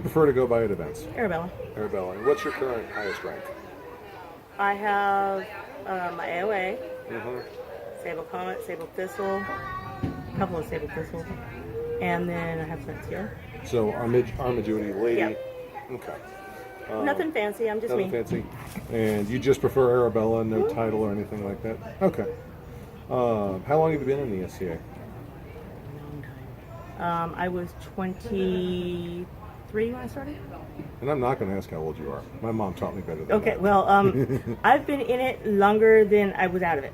prefer to go by at events? Arabella. Arabella. And what's your current highest rank? I have my AOA, Sable Comet, Sable Thistle, a couple of Sable Thistles, and then I have Ansteorra. So Armaduity Lady. Yeah. Okay. Nothing fancy, I'm just me. Nothing fancy. And you just prefer Arabella, no title or anything like that? Okay. How long have you been in the SCA? I was 23 when I started. And I'm not going to ask how old you are. My mom taught me better than that. Okay, well, I've been in it longer than I was out of it.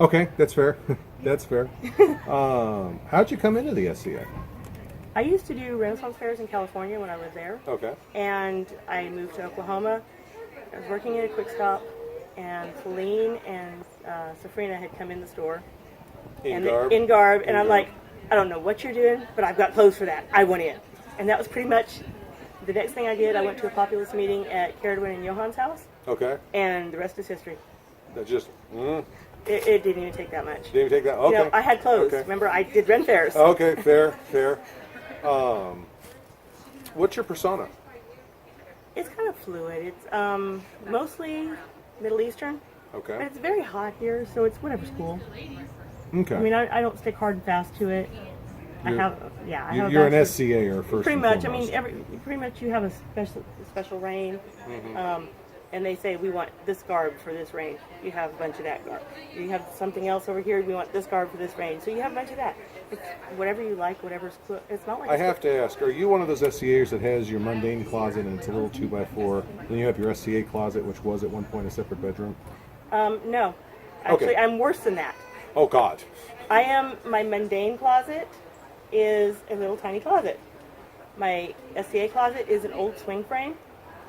Okay, that's fair. That's fair. How'd you come into the SCA? I used to do Renaissance fairs in California when I was there. Okay. And I moved to Oklahoma. I was working at a quick stop, and Feline and Safrina had come in the store. In garb? In garb, and I'm like, I don't know what you're doing, but I've got clothes for that. I want in. And that was pretty much the next thing I did. I went to a populist meeting at Caradwin and Johan's house. Okay. And the rest is history. That just... It didn't even take that much. Didn't even take that? Okay. You know, I had clothes. Okay. Remember, I did Ren fairs. Okay, fair. What's your persona? It's kind of fluid. It's mostly Middle Eastern. Okay. But it's very hot here, so it's whatever's cool. Okay. I mean, I don't stick hard and fast to it. You're an SCA or first. Pretty and much. foremost. I mean, pretty much you have a special reign, and they say we want this garb for this reign. You have a bunch of that garb. You have something else over here. We want this garb for this reign. So you have a bunch of that. It's whatever you like, whatever's cool. It's not like. I have to ask: are you one of those SCAs that has your mundane closet and it's a little 2x4? Then you have your SCA closet, which was at one point a separate bedroom. No, actually, Okay. I'm worse than that. Oh God. My mundane closet is a little tiny closet. My SCA closet is an old swing frame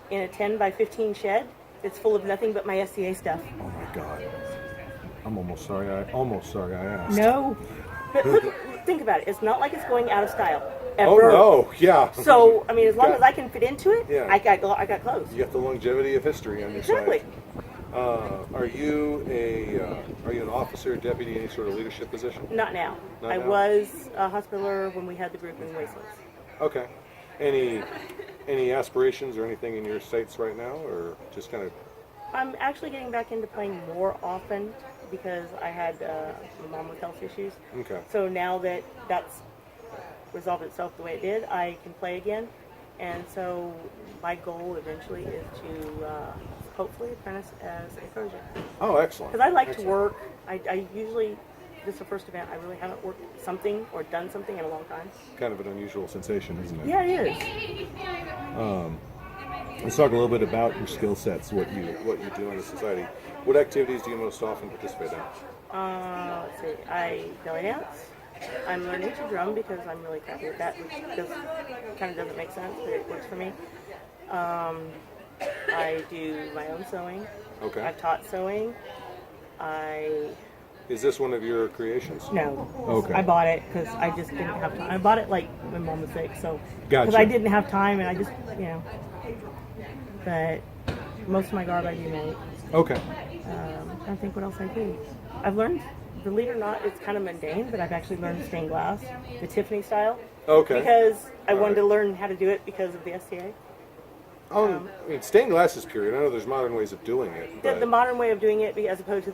in a 10 by 15 shed. It's full of nothing but my SCA stuff. Oh my God. I'm almost sorry I asked. No. But look, think about it. It's not like it's going out of style. Ever. Oh no, yeah. So, I mean, as long as I can fit into it, Yeah. I got clothes. You got the longevity of history on your Exactly. side. Are you an officer, deputy, any sort of leadership position? Not now. Not I now? was a hospitaller when we had the group in Wastelands. Okay. Any aspirations or anything in your sights right now, or just kind of? I'm actually getting back into playing more often because I had my mom with health issues. Okay. So now that that's resolved itself the way it did, I can play again. And so my goal eventually is to hopefully apprentice as a Persian. Oh, excellent. Because I like to work. I usually, this is the first event, I really haven't worked something or done something in a long time. Kind of an unusual sensation, isn't it? Yeah, it is. Let's talk a little bit about your skill sets, what you do in the society. What activities do you most often participate in? Let's see. I belly dance. I'm learning to drum because I'm really crappy at that, which kind of doesn't make sense, but it works for me. I do my own sewing. Okay. I've taught sewing. Is this one of your creations? No. Okay. I bought it because I just didn't have time. I bought it like when Mom was sick, so Gotcha. because I didn't have time, and I just, But most of my garb I do make. Okay. I think what else I do. I've learned, believe it or not, it's kind of mundane, but I've actually learned stained glass, the Tiffany style. Okay. Because I wanted right. to learn how to do it because of the SCA. I mean, stained glass is period. I know there's modern ways of doing it. But The modern way of doing it, as opposed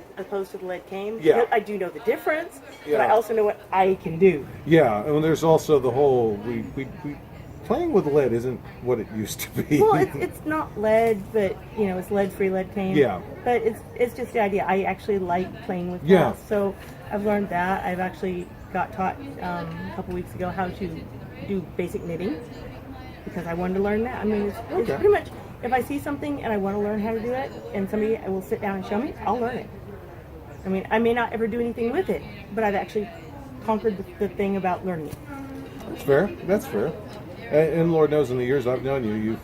to the lead cane. Yeah. I do know the difference, but Yeah. I also know what I can do. Yeah, and there's also the whole we playing with lead isn't what it used to be. Well, it's not lead, but it's lead-free lead cane. Yeah. But it's just the idea. I actually like playing with Yeah. glass, so I've learned that. I've actually got taught a couple weeks ago how to do basic knitting because I wanted to learn that. I mean, it's pretty much if I see something and I want to learn how to do it, and somebody will sit down and show me, I'll learn it. I mean, I may not ever do anything with it, but I've actually conquered the thing about learning it. That's fair. That's fair. And Lord knows, in the years I've known you,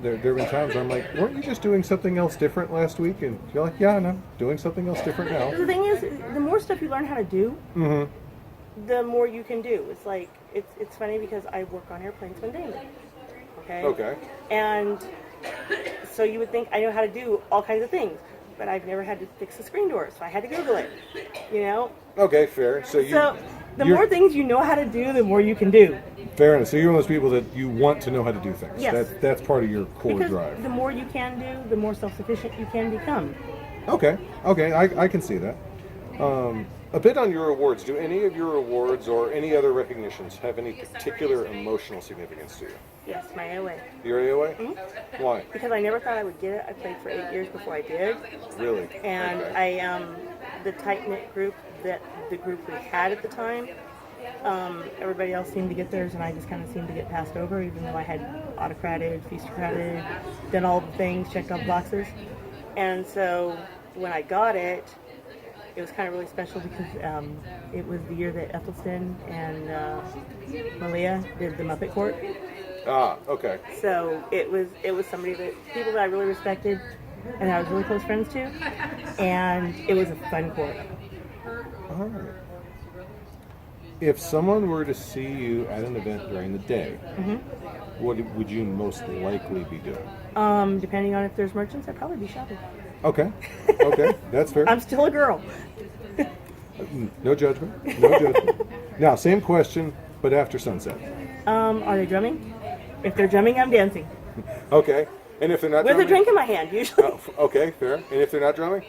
there have been times where I'm like, weren't you just doing something else different last week? And you're like, yeah, and I'm doing something else different now. The thing is, the more stuff you learn how to do, the more you can do. It's like it's funny because I work on airplanes mundanely. Okay. Okay. And so you would think I know how to do all kinds of things, but I've never had to fix the screen door, so I had to Google it. Okay, fair. So the more things you know how to do, the more you can do. Fair enough. So you're one of those people that you want to know how to do things. Yes. That's part of your core Because drive. the more you can do, the more self-sufficient you can become. Okay. I can see that. A bit on your awards. Do any of your awards or any other recognitions have any particular emotional significance to you? Yes, my AOA. Your AOA? Mm-hmm. Why? Because I never thought I would get it. I played for 8 years before I did. Really? And Okay. the tight-knit group that the group we had at the time, everybody else seemed to get theirs, and I just kind of seemed to get passed over, even though I had autocrated, feastocrated, done all the things, checked all the boxes. And so when I got it, it was kind of really special because it was the year that Ethelston and Malia did the Muppet Court. Ah, okay. So it was somebody people that I really respected and I was really close friends to, and it was a fun court. All right. If someone were to see you at an event during the day, what would you most likely be doing? Depending on if there's merchants, I'd probably be shopping. Okay, that's fair. I'm still a girl. No judgment. No judgment. Now, same question, but after sunset. Are they drumming? If they're drumming, I'm dancing. Okay, and if they're not With drumming? a drink in my hand, usually. Okay, fair. And if they're not drumming?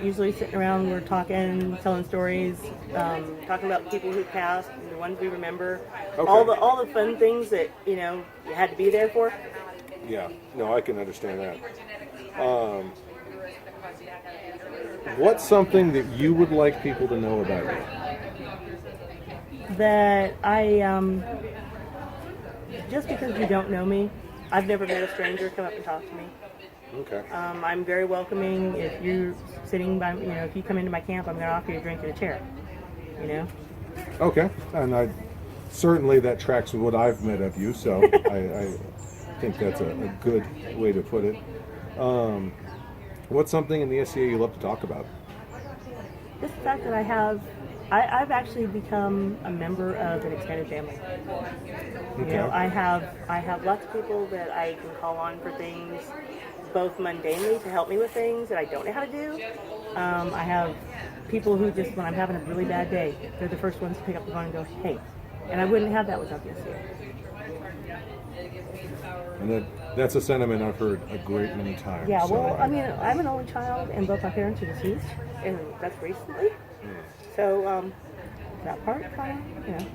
Usually sitting around, we're talking, telling stories, talking about people who passed, and the ones we remember, Okay. all the fun things that you had to be there for. Yeah, no, I can understand that. What's something that you would like people to know about you? That just because you don't know me, I've never met a stranger come up and talk to me. Okay. I'm very welcoming. If you're sitting by, if you come into my camp, I'm going to offer you a drink and a chair. Okay, and certainly that tracks with what I've met of you, so I think that's a good way to put it. What's something in the SCA you love to talk about? Just the fact that I've actually become a member of an extended family. Okay. I have lots of people that I can call on for things, both mundanely to help me with things that I don't know how to do. I have people who just, when I'm having a really bad day, they're the first ones to pick up the phone and go, hey. And I wouldn't have that without the SCA. And that's a sentiment I've heard a great many times. Yeah, so well, I'm an only child, and both my parents are deceased, and that's recently. So, that part, kind of,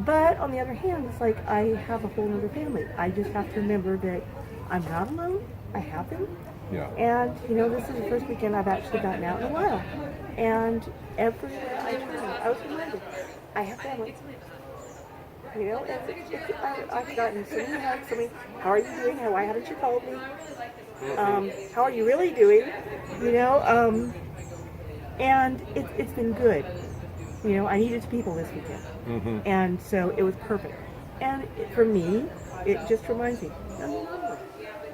But, on the other hand, it's like I have a whole other family. I just have to remember that I'm not alone. I have them. Yeah. And, this is the first weekend I've actually gotten out in a while. And everywhere I turn, I was reminded, I have family. I've gotten so many hugs, how are you doing? Why haven't you called me? How are you really doing? And it's been good. I needed people this weekend. And so it was perfect. And for me, it just reminds me, no.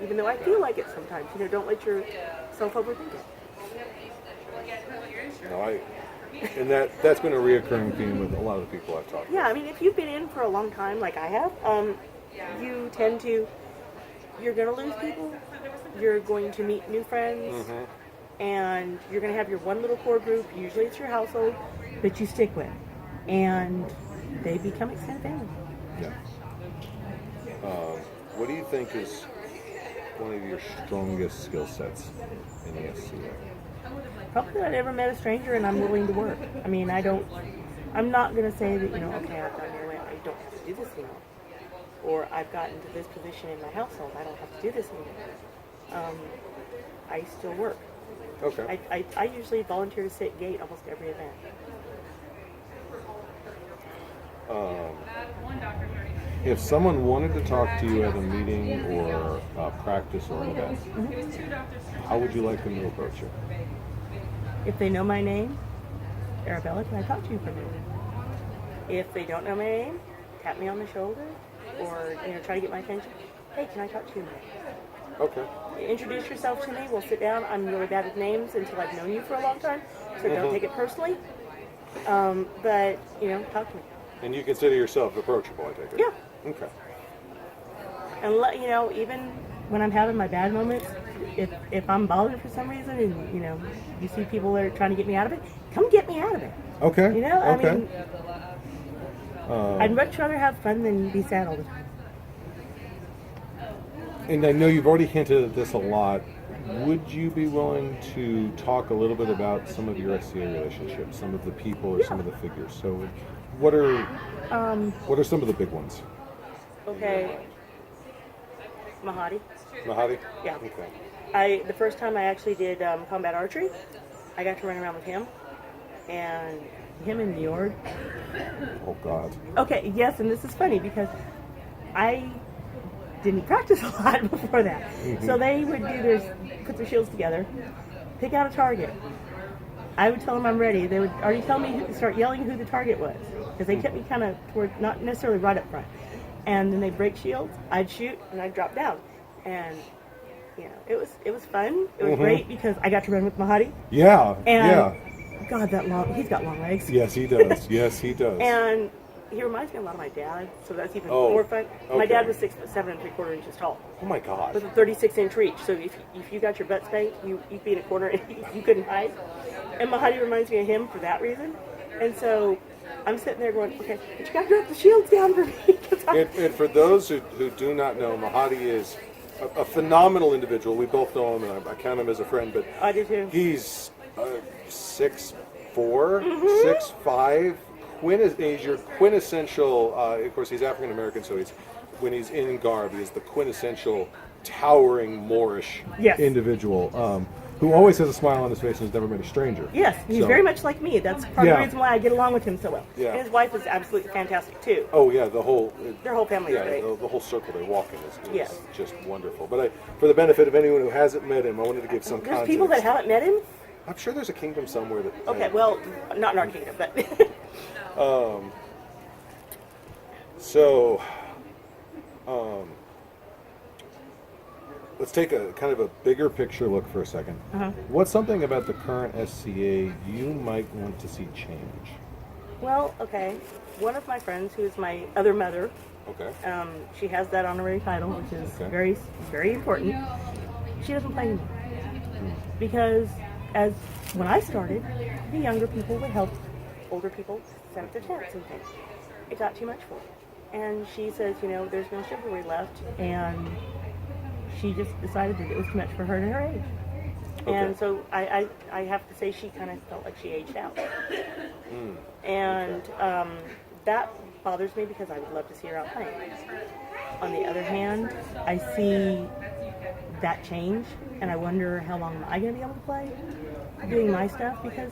Even though I feel like it sometimes, don't let yourself overthink it. No, and that's been a reoccurring theme with a lot of the people I've talked to. Yeah, I mean, if you've been in for a long time, like I have, you tend to, you're going to lose people, you're going to meet new friends, and you're going to have your one little core group, usually it's your household, that you stick with, and they become extended family. Yeah. What do you think is one of your strongest skill sets in the SCA? Probably that I never met a stranger and I'm willing to work. I mean, I'm not going to say that, okay, I've gotten here, I don't have to do this anymore. Or I've gotten to this position in my household, I don't have to do this anymore. I still work. Okay. I usually volunteer to sit gate almost every event. If someone wanted to talk to you at a meeting or a practice or an event, how would you like them to approach you? If they know my name, Arabella, can I talk to you for a minute? If they don't know my name, tap me on the shoulder or try to get my attention. Hey, can I talk to you a minute? Okay. Introduce yourself to me. We'll sit down. I'm really bad with names until I've known you for a long time, so don't take it personally. But talk to me. And you consider yourself approachable, I take it? Yeah. Okay. And even when I'm having my bad moments, if I'm bothered for some reason, and you see people that are trying to get me out of it, come get me out of it. Okay. I mean, I'd much rather have fun than be sad all the time. And I know you've already hinted at this a lot. Would you be willing to talk a little bit about some of your SCA relationships, some of the people or some of the figures? So, what are some of the big ones? Okay, Madhi. Madhi? Yeah. Okay. The first time I actually did combat archery, I got to run around with him, and him and Njord. Oh God. Okay, yes, and this is funny because I didn't practice a lot before that. Mm-hmm. So they would put their shields together, pick out a target. I would tell them I'm ready. They would already tell me, start yelling who the target was, because they kept me kind of toward, not necessarily right up front. And then they'd break shields, I'd shoot, and I'd drop down. And it was fun. It was great because I got to run with Madhi. Yeah. And God, he's got long legs. Yes, he does. Yes, he does. And he reminds me a lot of my dad, so that's even more fun. Okay. My dad was 6'7" ¾ tall. Oh my God. With a 36-inch reach, so if you got your butt spanked, you'd be in a corner and you couldn't hide. And Madhi reminds me of him for that reason. And so I'm sitting there going, okay, but you got to drop the shields down for me. And for those who do not know, Madhi is a phenomenal individual. We both know him, and I count him as a friend. But I do too. He's 6'4", 6'5". He's your quintessential. Of course, he's African American, so when he's in garb, he is the quintessential towering Moorish individual. Who always has a smile on his face and has never met a stranger. Yes, he's very much like me. That's part of the reason why I get along with him so well. Yeah. And his wife is absolutely fantastic too. Oh yeah, their whole family is great. The whole circle they walk in is just wonderful. But for the benefit of anyone who hasn't met him, I wanted to give some context. There's people that haven't met him? I'm sure there's a kingdom somewhere that... Okay, well, not in our kingdom, but... Let's take a kind of a bigger picture look for a second. What's something about the current SCA you might want to see change? Well, okay. One of my friends, who is my other mother, she has that honorary title, which is very, very important. She doesn't play anymore. Because when I started, the younger people would help older people set up their tents and things. It got too much for her. And she says, there's no chivalry left, and she just decided that it was too much for her at her age. And so I have to say she kind of felt like she aged out. And that bothers me because I would love to see her out playing. On the other hand, I see that change, and I wonder how long am I going to be able to play doing my stuff, because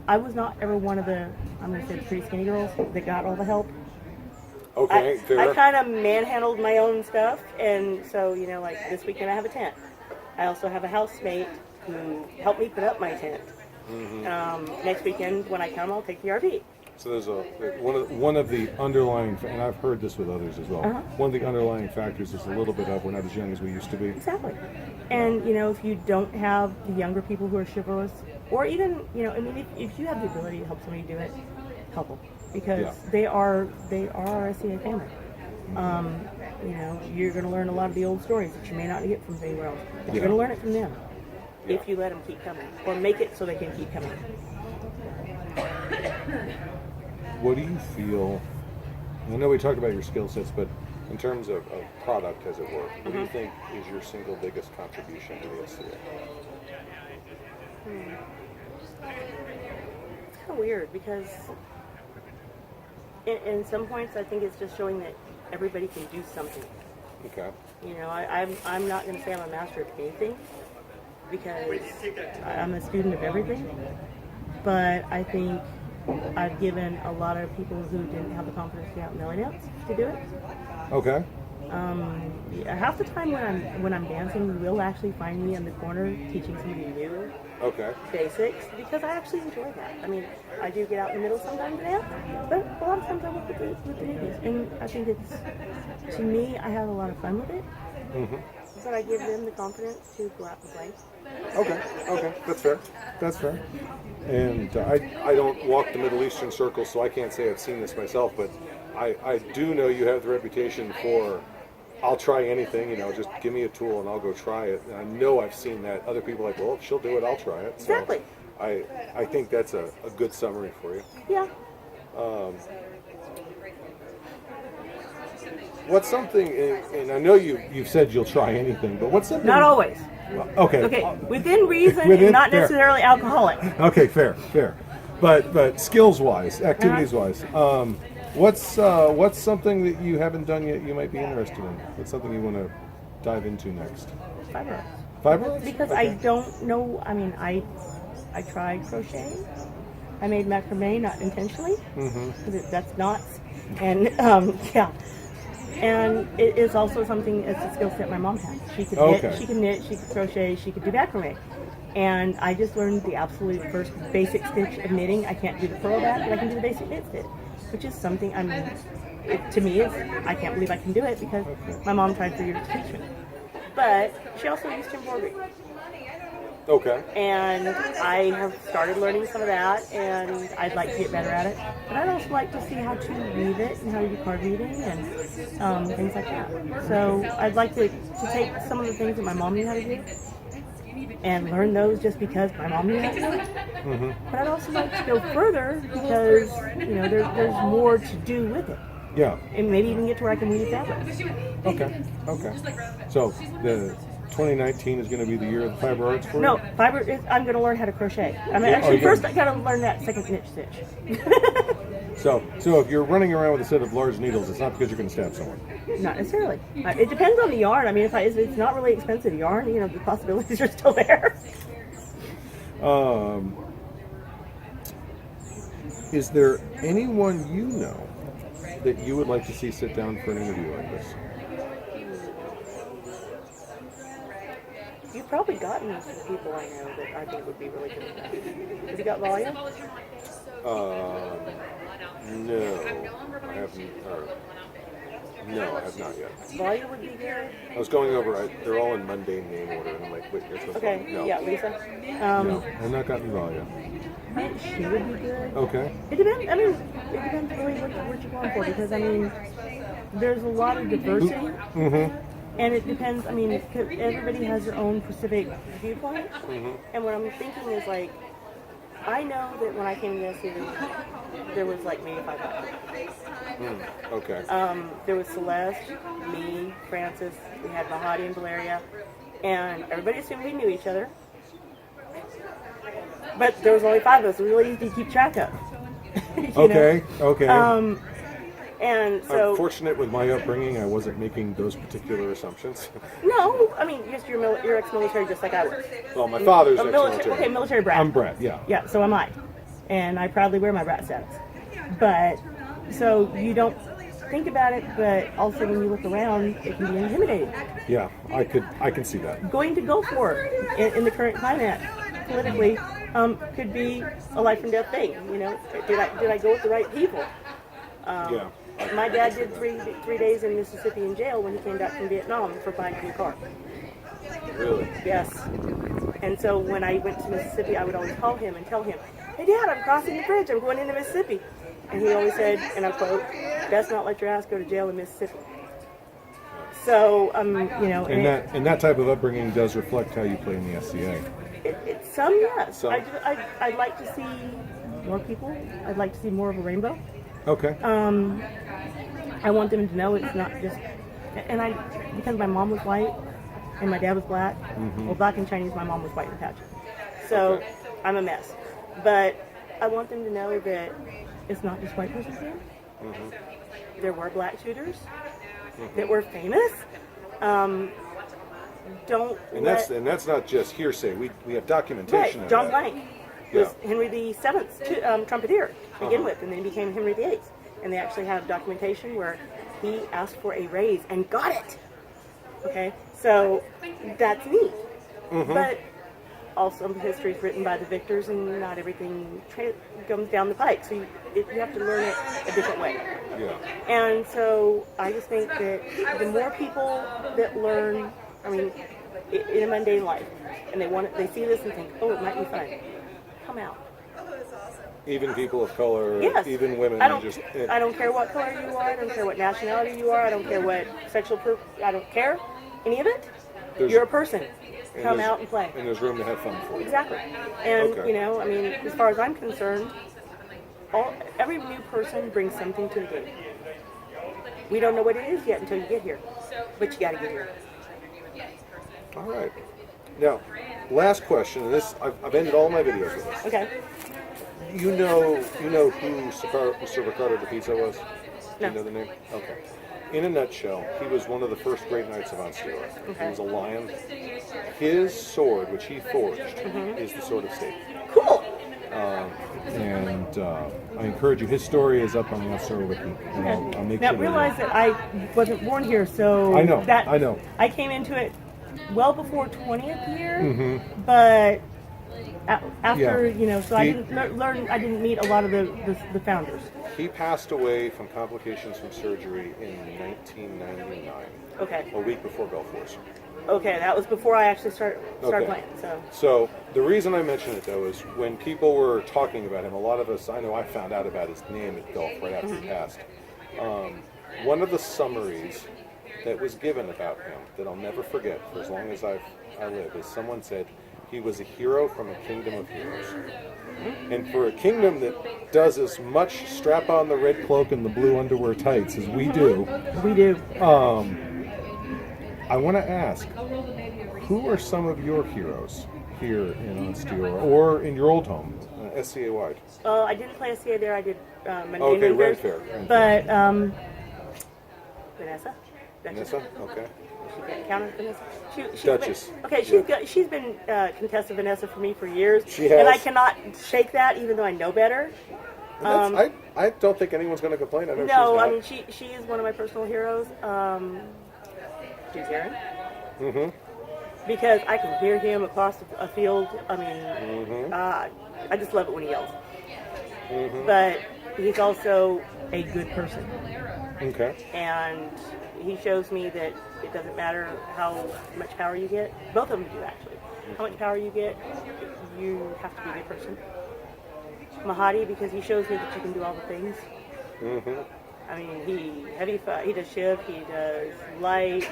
I was not ever one of the, I'm going to say the pretty skinny girls that got all the help. Okay, fair. I kind of manhandled my own stuff, and so, like this weekend I have a tent. I also have a housemate who helped me put up my tent. Next weekend when I come, I'll take the RV. So there's one of the underlying, and I've heard this with others as well. One of the underlying factors is a little bit of we're not as young as we used to be. Exactly. And if you don't have the younger people who are chivalrous, or even if you have the ability to help somebody do it, help them, because they are our SCA family. You're going to learn a lot of the old stories that you may not get from anywhere else. But you're going to learn it from them if you let them keep coming, or make it so they can keep coming. What do you feel? I know we talked about your skill sets, but in terms of product, as it were, what do you think is your single biggest contribution to the SCA? It's kind of weird because in some points I think it's just showing that everybody can do something. Okay. I'm not going to say I'm a master of anything because I'm a student of everything, but I think I've given a lot of people who didn't have the confidence to get out and belly dance to do it. Okay. Half the time when I'm dancing, you will actually find me in the corner teaching somebody new basics, because I actually enjoy that. I mean, I do get out in the middle sometimes and dance, but a lot of times I work with the newbies, and I think to me, I have a lot of fun with it. But I give them the confidence to go out and play. Okay, that's fair. And I don't walk the Middle Eastern circles, so I can't say I've seen this myself, but I do know you have the reputation for, I'll try anything, just give me a tool and I'll go try it. And I know I've seen that. Other people are like, well, if she'll do it, I'll try it. Exactly. So I think that's a good summary for you. Yeah. what's something? And I know you've said you'll try anything, but what's something? Not always. Okay. Okay, within reason, Within- and not fair. necessarily alcoholic. Okay, fair. But skills wise, activities wise, what's something that you haven't done yet you might be interested in? What's something you want to dive into next? Fiber? Because Okay. I don't know. I mean, I tried crocheting. I made macrame, not intentionally, because that's knots. And yeah, and it is also something. It's a skill set my mom had. She could knit, she could crochet, she could do macrame. And I just learned the absolute first basic stitch of knitting. I can't do the purl back, but I can do the basic knit stitch, which is something to me, I can't believe I can do it because my mom tried for years to teach me. But she also used embroidery. Okay. And I have started learning some of that, and I'd like to get better at it. But I'd also like to see how to weave it and how to do card weaving and things like that. So I'd like to take some of the things that my mom knew how to do and learn those just because my mom knew how to do it. But I'd also like to go further because there's more to do with it. Yeah. And maybe even get to where I can weave fabric. Okay. So the 2019 is going to be the year of the fiber arts for you? No, I'm going to learn how to crochet. I mean, actually, first I got to learn that second knit stitch. So if you're running around with a set of large needles, it's not because you're going to stab someone. Not necessarily. It depends on the yarn. I mean, if it's not really expensive yarn, the possibilities are still there. Is there anyone you know that you would like to see sit down for an interview like this? You've probably gotten some people I know that I think would be really good at that. Have you got Valia? No, I haven't. No, I have not yet. Valia would be good. I was going over. They're all in mundane name order, and I'm like, wait, here's what's Okay, wrong. No. yeah, Lisa. No, I've not gotten Valia. She would be good. Okay. It depends. I mean, it depends really what you're going for because I mean, there's a lot of diversity. And it depends, I mean, 'cause everybody has their own specific viewpoint. And what I'm thinking is like, I know that when I came to this season, there was like maybe 5 people. Okay. There was Celeste, me, Francis, we had Madhi and Valeria, and everybody assumed we knew each other. But there was only 5 of us, really easy to keep track of. Okay. And so, I'm fortunate with my upbringing, I wasn't making those particular assumptions. no, I mean, yes, you're ex-military just like I was. Well, my father's ex-military. Okay, military brat. I'm brat, yeah. Yeah, so am I. And I proudly wear my brat status. But, so you don't think about it, but also when you look around, it can be intimidating. Yeah, I can see that. Going to go for it in the current climate, politically, could be a life and death thing. Did I go with the right people? Yeah. My dad did three days in Mississippi in jail when he came back from Vietnam for buying a new car. Really? Yes. And so when I went to Mississippi, I would always call him and tell him, "Hey, Dad, I'm crossing the bridge. I'm going into Mississippi." And he always said, and I quote, "Best not let your ass go to jail in Mississippi." So, And that type of upbringing does reflect how you play in the SCA. Some, yes. Some. I'd like to see more people. I'd like to see more of a rainbow. Okay. I want them to know it's not just, because my mom was white and my dad was black. Well, black and Chinese, my mom was white and patchy. So I'm a mess. But I want them to know that it's not just white person's game. There were black shooters that were famous. That's not just hearsay. We have documentation. Right, of John that. Blank was Henry VII's trumpeter to begin with, and then he became Henry VIII. And they actually have documentation where he asked for a raise and got it. Okay, so that's neat. But also history is written by the victors, and not everything comes down the pike. So you have to learn it a different way. Yeah. And so I just think that the more people that learn, I mean, in a mundane life, and they see this and think, oh, it might be fun. Come out. Even people of color, yes. even women. I don't care what color you are. I don't care what nationality you are. I don't care what sexual I don't care any of it. You're a person. Come out and play. And there's room to have fun for you. Exactly. And, I mean, as far as I'm concerned, every new person brings something to the game. We don't know what it is yet until you get here, but you got to get here. All right. Now, last question, and this I've ended all my videos with this. Okay. You know who Sir Riccardo Di Pissa was? No. You know the name? Okay. In a nutshell, he was one of the first great knights of Ansteorra. Okay. He was a lion. His sword, which he forged, is the sword of state. Cool. And I encourage you. His story is up on the Anstorra wiki. And I'll make Now sure realize that I wasn't born here, so I know. that I know. I came into it well before 20th year, but after so I didn't learn. I didn't meet a lot of the founders. He passed away from complications from surgery in 1999. Okay. A week before Belforce. Okay, that was before I actually started playing. So the reason I mention it though is when people were talking about him, a lot of us, I know I found out about his name at golf right after he passed. One of the summaries that was given about him that I'll never forget for as long as I live is someone said he was a hero from a kingdom of heroes. And for a kingdom that does as much strap on the red cloak and the blue underwear tights as we do, I want to ask, who are some of your heroes here in Ansteorra or in your old home, SCA wide? I didn't play SCA there. I did okay, Red Fair. But Vanessa. Vanessa? Okay. She counted Vanessa. She's Duchess. She's been contested Vanessa for me for years. She has. And I cannot shake that, even though I know better. I don't think anyone's going to complain. No, I mean she is one of my personal heroes. She's Aaron. Because I can hear him across a field. I mean, I just love it when he yells. But he's also a good person. Okay. And he shows me that it doesn't matter how much power you get. Both of them do, actually. How much power you get, you have to be a good person. Madhi, because he shows me that you can do all the things. I mean, he does shiv, he does light,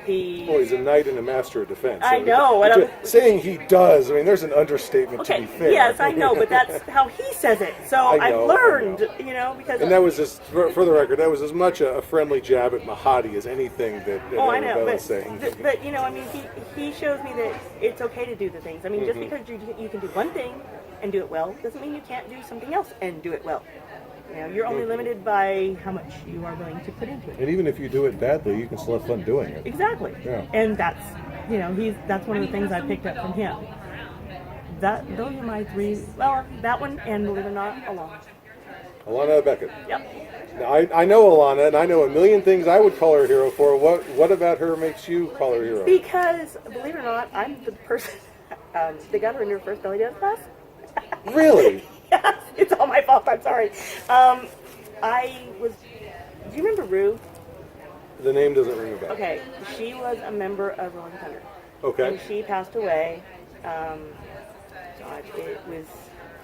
he's a knight and a master of defense. I know. Saying he does, I mean, there's an understatement to be fair. Yes, I know, but that's how he says it. So I've learned, because... And that was just, for the record, that was as much a friendly jab at Madhi as anything that Arabella is saying. But, I mean, he shows me that it's okay to do the things. I mean, just because you can do one thing and do it well, doesn't mean you can't do something else and do it well. You're only limited by how much you are willing to put into it. And even if you do it badly, you can still have fun doing it. Exactly. Yeah. And that's, that's one of the things I picked up from him. Those are my three. Well, that one, and believe it or not, Alana. Alana Beckett. Yep. Now, I know Alana, and I know a million things I would call her a hero for. What about her makes you call her a hero? Because, believe it or not, I'm the person that got her in her first belly dance class. Really? Yes, it's all my fault. I'm sorry. Do you remember Rue? The name doesn't ring a bell. Okay, she was a member of Rolling Thunder. Okay. And she passed away.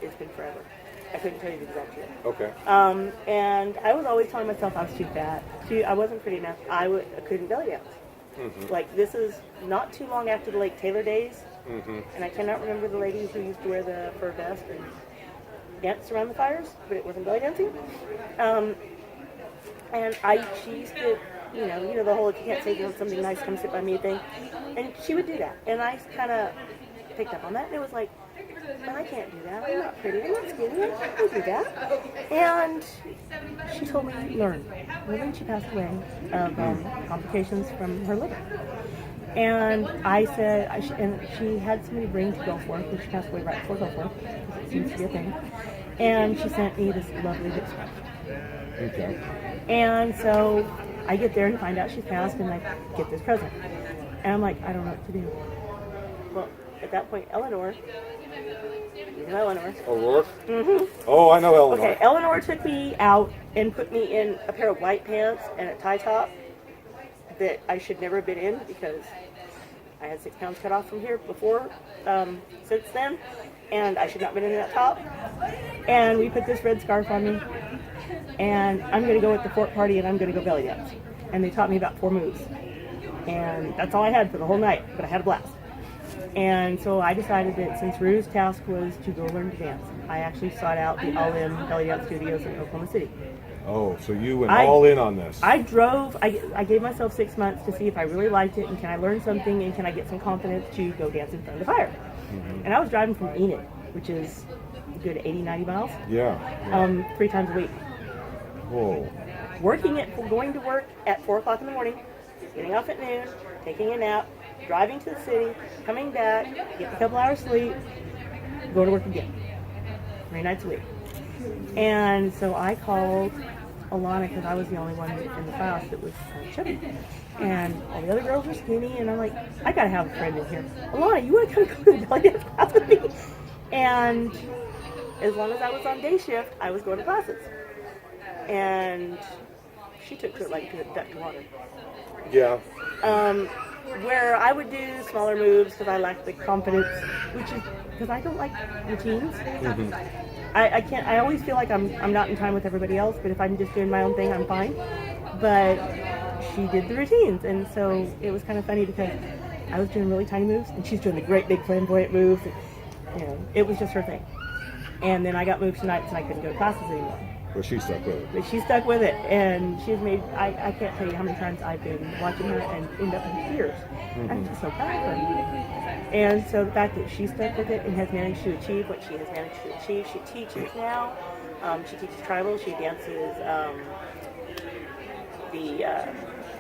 It's been forever. I couldn't tell you the exact year. Okay. And I was always telling myself I was too fat. I wasn't pretty enough. I couldn't belly dance. Like, this is not too long after the Lake Taylor days. And I cannot remember the lady who used to wear the fur vest and dance around the fires, but it wasn't belly dancing. And she used to, the whole, if you can't say something nice, come sit by me thing. And she would do that. And I kind of picked up on that, and it was like, well, I can't do that. I'm not pretty. I'm not skinny. I can't do that. And she told me, learn. Well, then she passed away of complications from her liver. And I said, and she had somebody bring to Gulfport, because she passed away right before Gulfport, because it seems to be a thing. And she sent me this lovely hip scarf. Okay. And so I get there and find out she's passed, and I get this present. And I'm like, I don't know what to do. Well, at that point, Eleanor. O'Rourke? Oh, I know Eleanor. Okay, Eleanor took me out and put me in a pair of white pants and a tie top that I should never have been in because I had 6 pounds cut off from here before, since then, and I should not have been in that top. And we put this red scarf on me, and I'm going to go at the fort party, and I'm going to go belly dance. And they taught me about 4 moves. And that's all I had for the whole night, but I had a blast. And so I decided that since Rue's task was to go learn to dance, I actually sought out the All-In Belly Dance Studios in Oklahoma City. Oh, so you went all in on this. I gave myself 6 months to see if I really liked it and can I learn something and can I get some confidence to go dance in front of the fire. And I was driving from Enid, which is a good 80, 90 miles. Yeah. 3 times a week. Whoa. Going to work at 4 o'clock in the morning, getting off at noon, taking a nap, driving to the city, coming back, getting a couple hours sleep, go to work again. 3 nights a week. And so I called Alana because I was the only one in the class that was chubby. And all the other girls were skinny, and I'm like, I gotta have a friend in here. Alana, you want to come to the belly dance class with me? And as long as I was on day shift, I was going to classes. And she took to it like a duck to water. Yeah. Where I would do smaller moves because I lack the confidence, which is because I don't like routines. I can't. I always feel like I'm not in time with everybody else. But if I'm just doing my own thing, I'm fine. But she did the routines, and so it was kind of funny because I was doing really tiny moves, and she's doing the great big flamboyant moves. And, it was just her thing. And then I got moved to nights, and I couldn't go to classes anymore. But she stuck with it. But she stuck with it, and she's made. I can't tell you how many times I've been watching her and end up in tears. I'm just so proud of her. And so the fact that she stuck with it and has managed to achieve what she has managed to achieve, she teaches now. She teaches tribal. She dances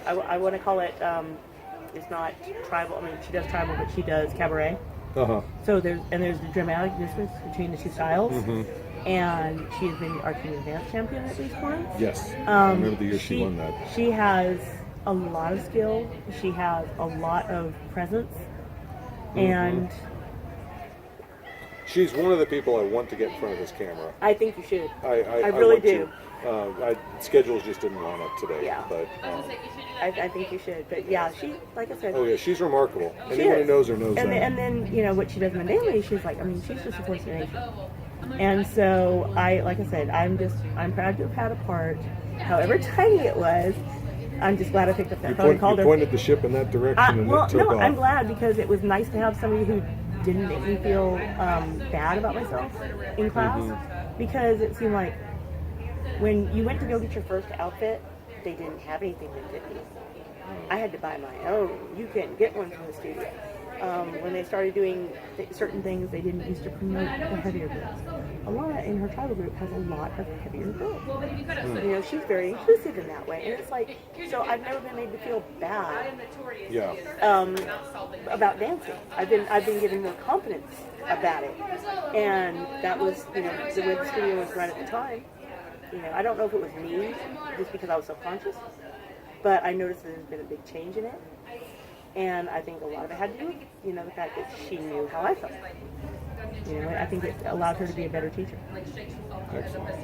I want to call it. It's not tribal. I mean, she does tribal, but she does cabaret. So there's the dramatic difference between the two styles. And she has been our King Advance champion at least once. Yes. I remember the year she won that. She has a lot of skill. She has a lot of presence. And she's one of the people I want to get in front of this camera. I think you should. I really want do. Schedules just didn't line up today. Yeah. But I think you should. But yeah, she, like I said. Oh yeah, she's remarkable. Anyone who knows her knows that. And then what she does mundanely, she's like, I mean, she's just a force of nature. And so like I said, I'm proud to have had a part, however tiny it was. I'm just glad I picked up that phone and called her. You pointed the ship in that direction and it took off. I'm glad because it was nice to have somebody who didn't make me feel bad about myself in class. Because it seemed like when you went to go get your first outfit, they didn't have anything that fit me. I had to buy my own. You couldn't get one from the studio. When they started doing certain things, they didn't used to promote the heavier girls. Alana in her tribal group has a lot of heavier girls. She's very inclusive in that way, and it's like, so I've never been made to feel bad. Yeah. About dancing, I've been given more confidence about it, and that was the way the studio was run at the time. I don't know if it was me, just because I was subconscious, but I noticed that there's been a big change in it. And I think a lot of it had to do with, the fact that she knew how I felt. I think it allowed her to be a better teacher. Excellent.